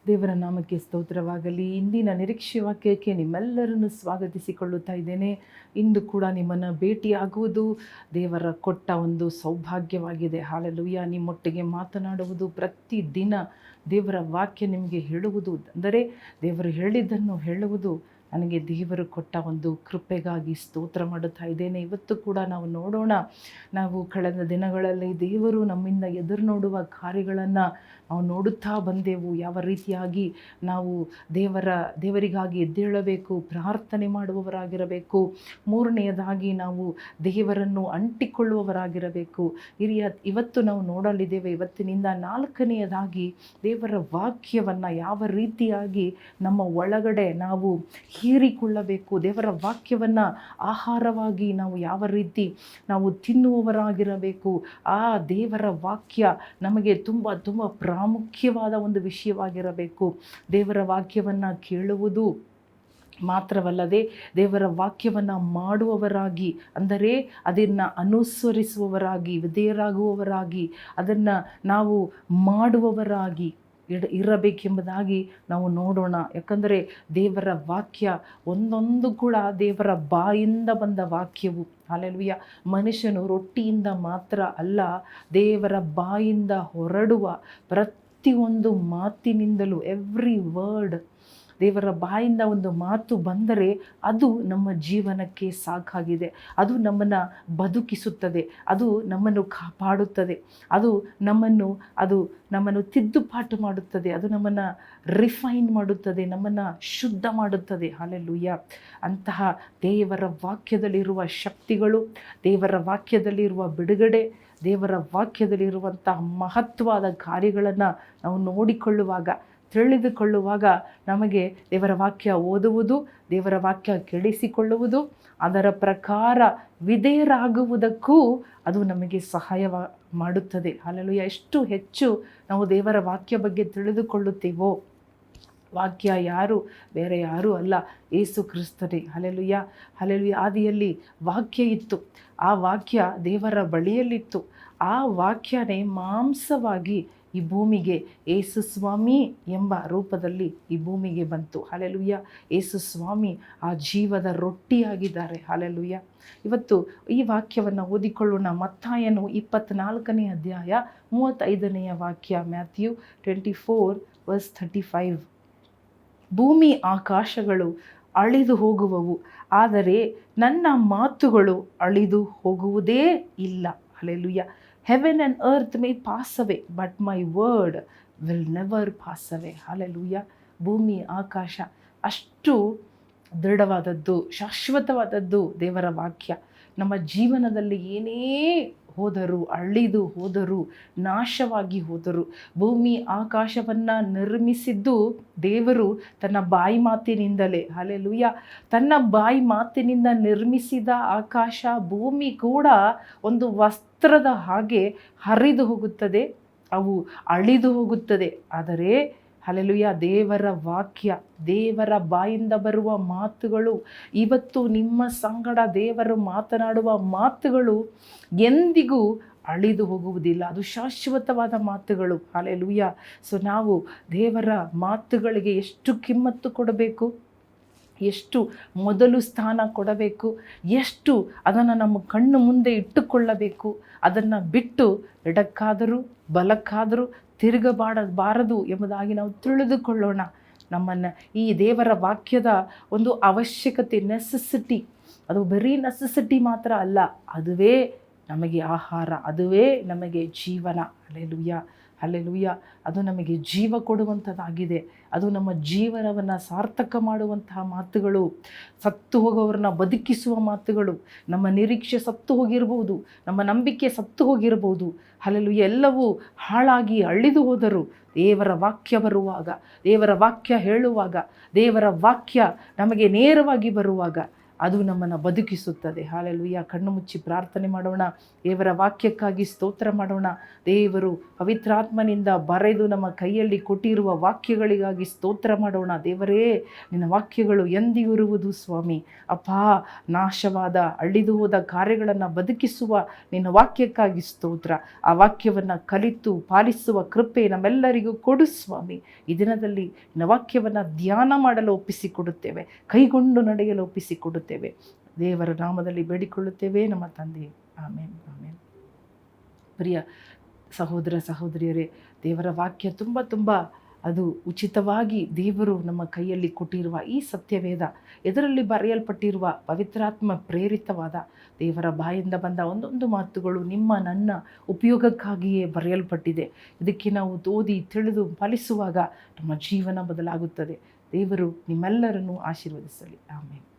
ದೇವರ ನಾಮಕ್ಕೆ ಸ್ತೋತ್ರವಾಗಲಿ. ಇಂದಿನ ನಿರೀಕ್ಷೆ ವಾಕ್ಯಕ್ಕೆ ನಿಮ್ಮೆಲ್ಲರನ್ನು ಸ್ವಾಗತಿಸಿಕೊಳ್ಳುತ್ತಾ ಇದ್ದೇನೆ. ಇಂದು ಕೂಡ ನಿಮ್ಮನ್ನು ಭೇಟಿಯಾಗುವುದು ದೇವರ ಕೊಟ್ಟ ಒಂದು ಸೌಭಾಗ್ಯವಾಗಿದೆ. ಹಾಲೆಲೂಯ. ನಿಮ್ಮೊಟ್ಟಿಗೆ ಮಾತನಾಡುವುದು, ಪ್ರತಿದಿನ ದೇವರ ವಾಕ್ಯ ನಿಮಗೆ ಹೇಳುವುದು, ಅಂದರೆ ದೇವರು ಹೇಳಿದ್ದನ್ನು ಹೇಳುವುದು ನನಗೆ ದೇವರು ಕೊಟ್ಟ ಒಂದು ಕೃಪೆಗಾಗಿ ಸ್ತೋತ್ರ ಮಾಡುತ್ತಾ ಇದ್ದೇನೆ. ಇವತ್ತು ಕೂಡ ನಾವು ನೋಡೋಣ, ನಾವು ಕಳೆದ ದಿನಗಳಲ್ಲಿ ದೇವರು ನಮ್ಮಿಂದ ಎದುರು ನೋಡುವ ಕಾರ್ಯಗಳನ್ನು ನಾವು ನೋಡುತ್ತಾ ಬಂದೆವು. ಯಾವ ರೀತಿಯಾಗಿ ನಾವು ದೇವರಿಗಾಗಿ ಎದ್ದೇಳಬೇಕು, ಪ್ರಾರ್ಥನೆ ಮಾಡುವವರಾಗಿರಬೇಕು. ಮೂರನೆಯದಾಗಿ ನಾವು ದೇವರನ್ನು ಅಂಟಿಕೊಳ್ಳುವವರಾಗಿರಬೇಕು. ಇವತ್ತು ನಾವು ನೋಡಲಿದ್ದೇವೆ. ಇವತ್ತಿನಿಂದ ನಾಲ್ಕನೆಯದಾಗಿ ದೇವರ ವಾಕ್ಯವನ್ನು ಯಾವ ರೀತಿಯಾಗಿ ನಮ್ಮ ಒಳಗಡೆ ನಾವು ಹೀರಿಕೊಳ್ಳಬೇಕು, ದೇವರ ವಾಕ್ಯವನ್ನು ಆಹಾರವಾಗಿ ನಾವು ಯಾವ ರೀತಿ ನಾವು ತಿನ್ನುವವರಾಗಿರಬೇಕು. ಆ ದೇವರ ವಾಕ್ಯ ನಮಗೆ ತುಂಬ ತುಂಬ ಪ್ರಾಮುಖ್ಯವಾದ ಒಂದು ವಿಷಯವಾಗಿರಬೇಕು. ದೇವರ ವಾಕ್ಯವನ್ನು ಕೇಳುವುದು ಮಾತ್ರವಲ್ಲದೆ ದೇವರ ವಾಕ್ಯವನ್ನು ಮಾಡುವವರಾಗಿ, ಅಂದರೆ ಅದನ್ನು ಅನುಸರಿಸುವವರಾಗಿ, ವಿಧೇಯರಾಗುವವರಾಗಿ, ಅದನ್ನು ನಾವು ಮಾಡುವವರಾಗಿ ಇರಬೇಕೆಂಬುದಾಗಿ ನಾವು ನೋಡೋಣ. ಯಾಕಂದರೆ ದೇವರ ವಾಕ್ಯ ಒಂದೊಂದು ಕೂಡ ದೇವರ ಬಾಯಿಂದ ಬಂದ ವಾಕ್ಯವು. ಹಲ್ಲೆಲೂಯಾ. ಮನುಷ್ಯನು ರೊಟ್ಟಿಯಿಂದ ಮಾತ್ರ ಅಲ್ಲ, ದೇವರ ಬಾಯಿಂದ ಹೊರಡುವ ಪ್ರತಿಯೊಂದು ಮಾತಿನಿಂದಲೂ, ಎವ್ರಿ ವರ್ಡ್, ದೇವರ ಬಾಯಿಂದ ಒಂದು ಮಾತು ಬಂದರೆ ಅದು ನಮ್ಮ ಜೀವನಕ್ಕೆ ಸಾಕಾಗಿದೆ. ಅದು ನಮ್ಮನ್ನು ಬದುಕಿಸುತ್ತದೆ, ಅದು ನಮ್ಮನ್ನು ಕಾಪಾಡುತ್ತದೆ, ಅದು ನಮ್ಮನ್ನು ತಿದ್ದುಪಾಟು ಮಾಡುತ್ತದೆ, ಅದು ನಮ್ಮನ್ನು ರಿಫೈನ್ ಮಾಡುತ್ತದೆ, ನಮ್ಮನ್ನು ಶುದ್ಧ ಮಾಡುತ್ತದೆ. ಹಲ್ಲೆಲೂಯಾ. ಅಂತಹ ದೇವರ ವಾಕ್ಯದಲ್ಲಿರುವ ಶಕ್ತಿಗಳು, ದೇವರ ವಾಕ್ಯದಲ್ಲಿರುವ ಬಿಡುಗಡೆ, ದೇವರ ವಾಕ್ಯದಲ್ಲಿರುವಂತಹ ಮಹತ್ವದ ಕಾರ್ಯಗಳನ್ನು ನಾವು ನೋಡಿಕೊಳ್ಳುವಾಗ, ತಿಳಿದುಕೊಳ್ಳುವಾಗ ನಮಗೆ ದೇವರ ವಾಕ್ಯ ಓದುವುದು, ದೇವರ ವಾಕ್ಯ ಕೇಳಿಸಿಕೊಳ್ಳುವುದು, ಅದರ ಪ್ರಕಾರ ವಿಧೇಯರಾಗುವುದಕ್ಕೂ ಅದು ನಮಗೆ ಸಹಾಯ ಮಾಡುತ್ತದೆ. ಹಲ್ಲೆಲೂಯಾ. ಎಷ್ಟು ಹೆಚ್ಚು ನಾವು ದೇವರ ವಾಕ್ಯ ಬಗ್ಗೆ ತಿಳಿದುಕೊಳ್ಳುತ್ತೇವೋ, ವಾಕ್ಯ ಯಾರು, ಬೇರೆ ಯಾರೂ ಅಲ್ಲ, ಯೇಸು ಕ್ರಿಸ್ತನೇ. ಹಲ್ಲೆಲೂಯಾ. ಹಲ್ಲೆಲೂಯಾ. ಆದಿಯಲ್ಲಿ ವಾಕ್ಯ ಇತ್ತು, ಆ ವಾಕ್ಯ ದೇವರ ಬಳಿಯಲ್ಲಿತ್ತು, ಆ ವಾಕ್ಯನೇ ಮಾಂಸವಾಗಿ ಈ ಭೂಮಿಗೆ, ಯೇಸು ಸ್ವಾಮಿ ಎಂಬ ರೂಪದಲ್ಲಿ ಈ ಭೂಮಿಗೆ ಬಂತು. ಹಲ್ಲೆಲೂಯಾ. ಯೇಸು ಸ್ವಾಮಿ ಆ ಜೀವದ ರೊಟ್ಟಿಯಾಗಿದ್ದಾರೆ. ಹಲ್ಲೆಲೂಯಾ. ಇವತ್ತು ಈ ವಾಕ್ಯವನ್ನು ಓದಿಕೊಳ್ಳೋಣ. ಮತ್ತಾಯನು 24ನೇ ಅಧ್ಯಾಯ 35ನೇ ವಾಕ್ಯ. ಮ್ಯಾಥ್ಯೂ 24:35. ಭೂಮಿ ಆಕಾಶಗಳು ಅಳಿದು ಹೋಗುವವು, ಆದರೆ ನನ್ನ ಮಾತುಗಳು ಅಳಿದು ಹೋಗುವುದೇ ಇಲ್ಲ. Hallelujah. Heaven and earth may pass away, but my word will never pass away. Hallelujah. ಭೂಮಿ ಆಕಾಶ ಅಷ್ಟು ದೃಢವಾದದ್ದು, ಶಾಶ್ವತವಾದದ್ದು ದೇವರ ವಾಕ್ಯ. ನಮ್ಮ ಜೀವನದಲ್ಲಿ ಏನೇ ಹೋದರೂ, ಅಳಿದು ಹೋದರೂ, ನಾಶವಾಗಿ ಹೋದರೂ, ಭೂಮಿ ಆಕಾಶವನ್ನು ನಿರ್ಮಿಸಿದ್ದು ದೇವರು ತನ್ನ ಬಾಯಿ ಮಾತಿನಿಂದಲೇ. ಹಲ್ಲೆಲೂಯಾ. ತನ್ನ ಬಾಯಿ ಮಾತಿನಿಂದ ನಿರ್ಮಿಸಿದ ಆಕಾಶ, ಭೂಮಿ ಕೂಡ ಒಂದು ವಸ್ತ್ರದ ಹಾಗೆ ಹರಿದು ಹೋಗುತ್ತದೆ, ಅವು ಅಳಿದು ಹೋಗುತ್ತದೆ. ಆದರೆ ಹಲ್ಲೆಲೂಯಾ, ದೇವರ ವಾಕ್ಯ, ದೇವರ ಬಾಯಿಂದ ಬರುವ ಮಾತುಗಳು, ಇವತ್ತು ನಿಮ್ಮ ಸಂಗಡ ದೇವರು ಮಾತನಾಡುವ ಮಾತುಗಳು ಎಂದಿಗೂ ಅಳಿದು ಹೋಗುವುದಿಲ್ಲ. ಅದು ಶಾಶ್ವತವಾದ ಮಾತುಗಳು. ಹಲ್ಲೆಲೂಯಾ. ಸೊ ನಾವು ದೇವರ ಮಾತುಗಳಿಗೆ ಎಷ್ಟು ಕಿಮ್ಮತ್ತು ಕೊಡಬೇಕು, ಎಷ್ಟು ಮೊದಲು ಸ್ಥಾನ ಕೊಡಬೇಕು, ಎಷ್ಟು ಅದನ್ನು ನಮ್ಮ ಕಣ್ಣು ಮುಂದೆ ಇಟ್ಟುಕೊಳ್ಳಬೇಕು. ಅದನ್ನು ಬಿಟ್ಟು ಎಡಕ್ಕಾದರೂ ಬಲಕ್ಕಾದರೂ ತಿರುಗಬಾರದು ಎಂಬುದಾಗಿ ನಾವು ತಿಳಿದುಕೊಳ್ಳೋಣ. ನಮ್ಮನ್ನು ಈ ದೇವರ ವಾಕ್ಯದ ಒಂದು ಅವಶ್ಯಕತೆ, ನೆಸೆಸಿಟಿ, ಅದು ಬರೀ ನೆಸೆಸಿಟಿ ಮಾತ್ರ ಅಲ್ಲ, ಅದುವೇ ನಮಗೆ ಆಹಾರ, ಅದುವೇ ನಮಗೆ ಜೀವನ. ಹಲ್ಲೆಲೂಯಾ. ಹಲ್ಲೆಲೂಯಾ. ಅದು ನಮಗೆ ಜೀವ ಕೊಡುವಂಥದ್ದಾಗಿದೆ. ಅದು ನಮ್ಮ ಜೀವನವನ್ನು ಸಾರ್ಥಕ ಮಾಡುವಂತಹ ಮಾತುಗಳು, ಸತ್ತು ಹೋಗೋವ್ರನ್ನ ಬದುಕಿಸುವ ಮಾತುಗಳು. ನಮ್ಮ ನಿರೀಕ್ಷೆ ಸತ್ತು ಹೋಗಿರ್ಬೋದು, ನಮ್ಮ ನಂಬಿಕೆ ಸತ್ತು ಹೋಗಿರ್ಬೋದು. ಹಲ್ಲೆಲೂಯಾ. ಎಲ್ಲವೂ ಹಾಳಾಗಿ ಅಳಿದು ಹೋದರು, ದೇವರ ವಾಕ್ಯ ಬರುವಾಗ, ದೇವರ ವಾಕ್ಯ ಹೇಳುವಾಗ, ದೇವರ ವಾಕ್ಯ ನಮಗೆ ನೇರವಾಗಿ ಬರುವಾಗ ಅದು ನಮ್ಮನ್ನು ಬದುಕಿಸುತ್ತದೆ. ಹಾಲೆಲೂಯ. ಕಣ್ಣು ಮುಚ್ಚಿ ಪ್ರಾರ್ಥನೆ ಮಾಡೋಣ. ದೇವರ ವಾಕ್ಯಕ್ಕಾಗಿ ಸ್ತೋತ್ರ ಮಾಡೋಣ. ದೇವರು ಪವಿತ್ರಾತ್ಮನಿಂದ ಬರೆದು ನಮ್ಮ ಕೈಯಲ್ಲಿ ಕೊಟ್ಟಿರುವ ವಾಕ್ಯಗಳಿಗಾಗಿ ಸ್ತೋತ್ರ ಮಾಡೋಣ. ದೇವರೇ, ನಿನ್ನ ವಾಕ್ಯಗಳು ಎಂದಿರುವುದು ಸ್ವಾಮಿ. ಅಪ್ಪ, ನಾಶವಾದ ಅಳಿದು ಹೋದ ಕಾರ್ಯಗಳನ್ನು ಬದುಕಿಸುವ ನಿನ್ನ ವಾಕ್ಯಕ್ಕಾಗಿ ಸ್ತೋತ್ರ. ಆ ವಾಕ್ಯವನ್ನು ಕಲಿತು ಪಾಲಿಸುವ ಕೃಪೆ ನಮ್ಮೆಲ್ಲರಿಗೂ ಕೊಡು ಸ್ವಾಮಿ. ಈ ದಿನದಲ್ಲಿ ನಿನ್ನ ವಾಕ್ಯವನ್ನು ಧ್ಯಾನ ಮಾಡಲು ಒಪ್ಪಿಸಿಕೊಡುತ್ತೇವೆ, ಕೈಗೊಂಡು ನಡೆಯಲು ಒಪ್ಪಿಸಿಕೊಡುತ್ತೇವೆ. ದೇವರ ನಾಮದಲ್ಲಿ ಬೇಡಿಕೊಳ್ಳುತ್ತೇವೆ ನಮ್ಮ ತಂದೆ. ಆಮೇನ್, ಆಮೇನ್. ಪ್ರಿಯ ಸಹೋದರ ಸಹೋದರಿಯರೇ, ದೇವರ ವಾಕ್ಯ ತುಂಬ ಅದು ಉಚಿತವಾಗಿ ದೇವರು ನಮ್ಮ ಕೈಯಲ್ಲಿ ಕೊಟ್ಟಿರುವ ಈ ಸತ್ಯವೇದ, ಇದರಲ್ಲಿ ಬರೆಯಲ್ಪಟ್ಟಿರುವ ಪವಿತ್ರಾತ್ಮ ಪ್ರೇರಿತವಾದ ದೇವರ ಬಾಯಿಂದ ಬಂದ ಒಂದೊಂದು ಮಾತುಗಳು ನಿಮ್ಮ ನನ್ನ ಉಪಯೋಗಕ್ಕಾಗಿಯೇ ಬರೆಯಲ್ಪಟ್ಟಿದೆ. ಇದಕ್ಕೆ ನಾವು ಓದಿ ತಿಳಿದು ಪಾಲಿಸುವಾಗ ನಮ್ಮ ಜೀವನ ಬದಲಾಗುತ್ತದೆ. ದೇವರು ನಿಮ್ಮೆಲ್ಲರನ್ನು ಆಶೀರ್ವದಿಸಲಿ. ಆಮೇಲೆ.